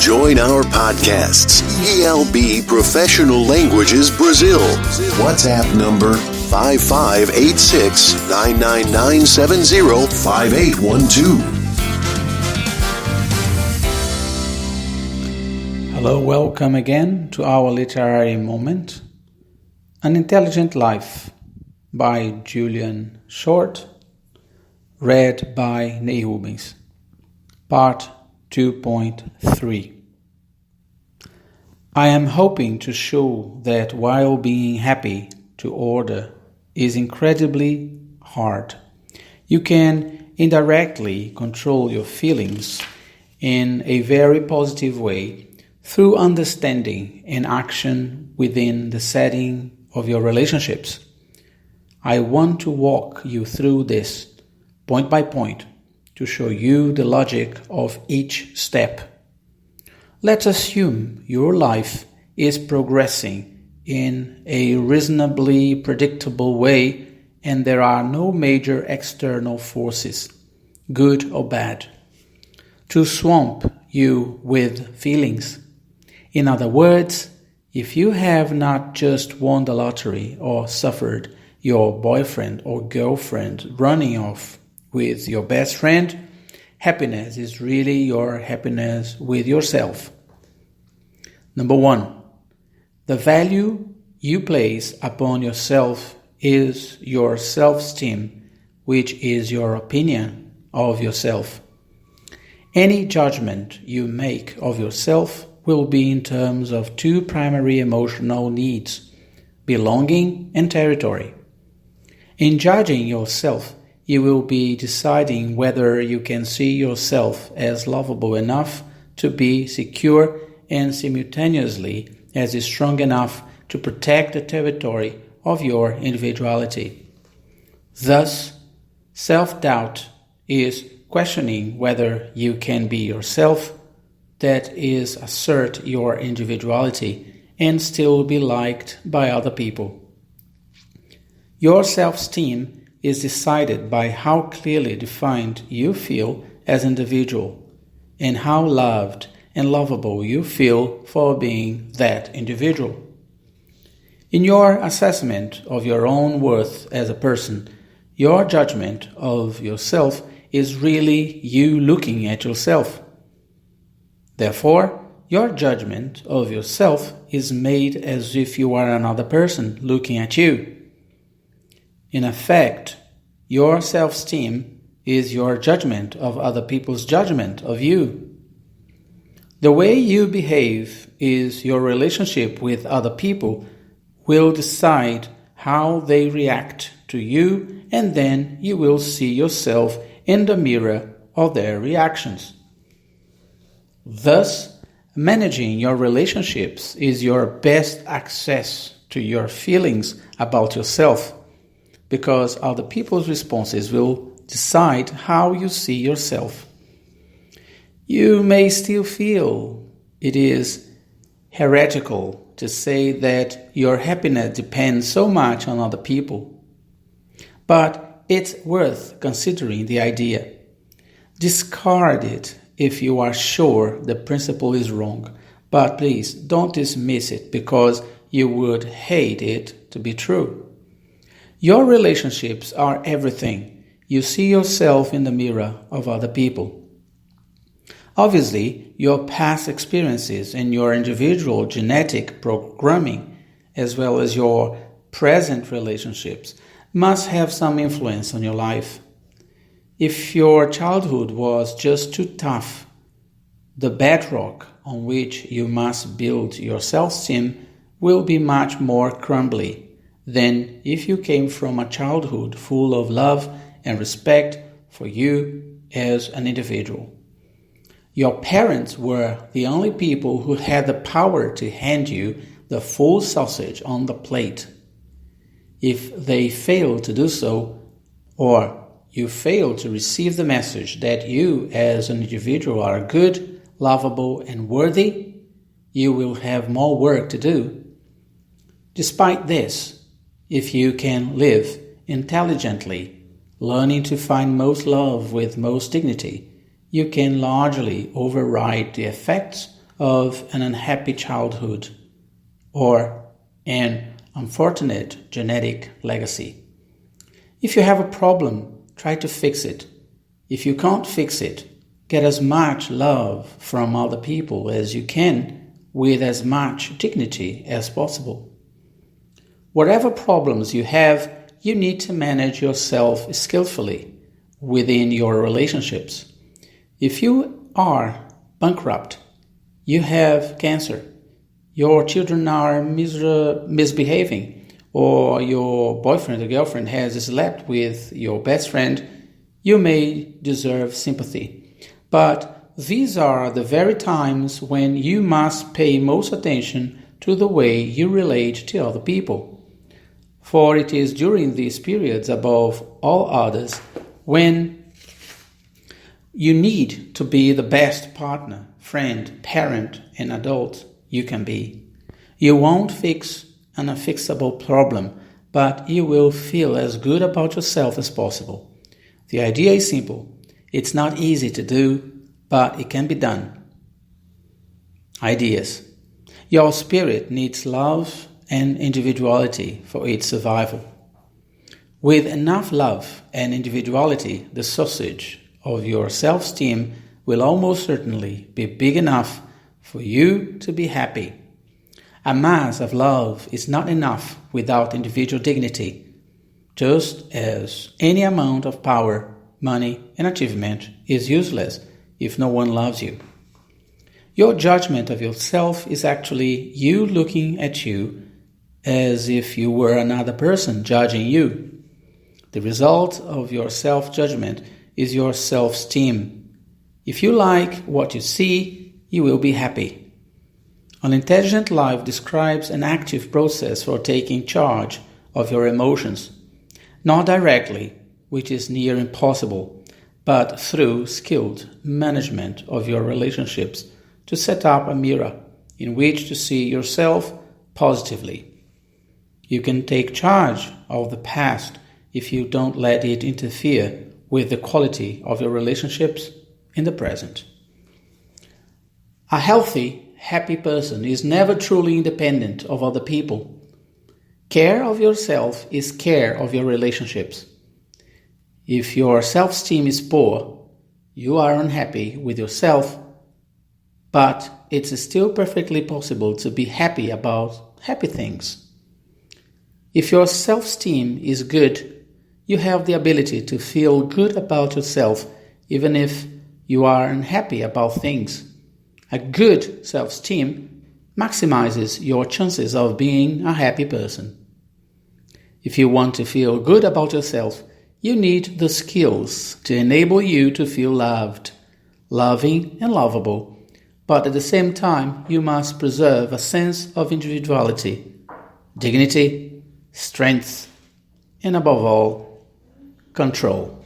Join our podcasts, ELB Professional Languages Brazil. WhatsApp number 5586-99970-5812. Hello, welcome again to our literary moment, An Intelligent Life by Julian Short, read by Ney Rubens, part 2.3. I am hoping to show that while being happy to order is incredibly hard, you can indirectly control your feelings in a very positive way through understanding and action within the setting of your relationships. I want to walk you through this point by point to show you the logic of each step. Let's assume your life is progressing in a reasonably predictable way and there are no major external forces, good or bad, to swamp you with feelings. In other words, if you have not just won the lottery or suffered your boyfriend or girlfriend running off with your best friend, happiness is really your happiness with yourself. Number 1, the value you place upon yourself is your self-esteem, which is your opinion of yourself. Any judgment you make of yourself will be in terms of two primary emotional needs, belonging and territory. In judging yourself, you will be deciding whether you can see yourself as lovable enough to be secure and simultaneously as strong enough to protect the territory of your individuality. Thus, self-doubt is questioning whether you can be yourself, that is, assert your individuality and still be liked by other people. Your self-esteem is decided by how clearly defined you feel as an individual and how loved and lovable you feel for being that individual. In your assessment of your own worth as a person, your judgment of yourself is really you looking at yourself. Therefore, your judgment of yourself is made as if you are another person looking at you. In effect, your self-esteem is your judgment of other people's judgment of you. The way you behave is your relationship with other people will decide how they react to you, and then you will see yourself in the mirror of their reactions. Thus, managing your relationships is your best access to your feelings about yourself, because other people's responses will decide how you see yourself. You may still feel it is heretical to say that your happiness depends so much on other people, but it's worth considering the idea. Discard it if you are sure the principle is wrong, but please don't dismiss it because you would hate it to be true. Your relationships are everything. You see yourself in the mirror of other people. Obviously, your past experiences and your individual genetic programming, as well as your present relationships, must have some influence on your life. If your childhood was just too tough, the bedrock on which you must build your self-esteem will be much more crumbly than if you came from a childhood full of love and respect for you as an individual. Your parents were the only people who had the power to hand you the full sausage on the plate. If they failed to do so, or you fail to receive the message that you as an individual are good, lovable, and worthy, you will have more work to do. Despite this, if you can live intelligently, learning to find most love with most dignity, you can largely override the effects of an unhappy childhood or an unfortunate genetic legacy. If you have a problem, try to fix it. If you can't fix it, get as much love from other people as you can with as much dignity as possible. Whatever problems you have, you need to manage yourself skillfully within your relationships. If you are bankrupt, you have cancer, your children are misbehaving, or your boyfriend or girlfriend has slept with your best friend, you may deserve sympathy. But these are the very times when you must pay most attention to the way you relate to other people. For it is during these periods, above all others, when you need to be the best partner, friend, parent, and adult you can be. You won't fix an unfixable problem, but you will feel as good about yourself as possible. The idea is simple. It's not easy to do, but it can be done. Ideas. Your spirit needs love and individuality for its survival. With enough love and individuality, the sausage of your self-esteem will almost certainly be big enough for you to be happy. A mass of love is not enough without individual dignity, just as any amount of power, money, and achievement is useless if no one loves you. Your judgment of yourself is actually you looking at you as if you were another person judging you. The result of your self-judgment is your self-esteem. If you like what you see, you will be happy. An intelligent life describes an active process for taking charge of your emotions, not directly, which is near impossible, but through skilled management of your relationships to set up a mirror in which to see yourself positively. You can take charge of the past if you don't let it interfere with the quality of your relationships in the present. A healthy, happy person is never truly independent of other people. Care of yourself is care of your relationships. If your self-esteem is poor, you are unhappy with yourself, but it's still perfectly possible to be happy about happy things. If your self-esteem is good, you have the ability to feel good about yourself even if you are unhappy about things. A good self-esteem maximizes your chances of being a happy person. If you want to feel good about yourself, you need the skills to enable you to feel loved, loving, and lovable. But at the same time, you must preserve a sense of individuality, dignity, strength, and above all, control.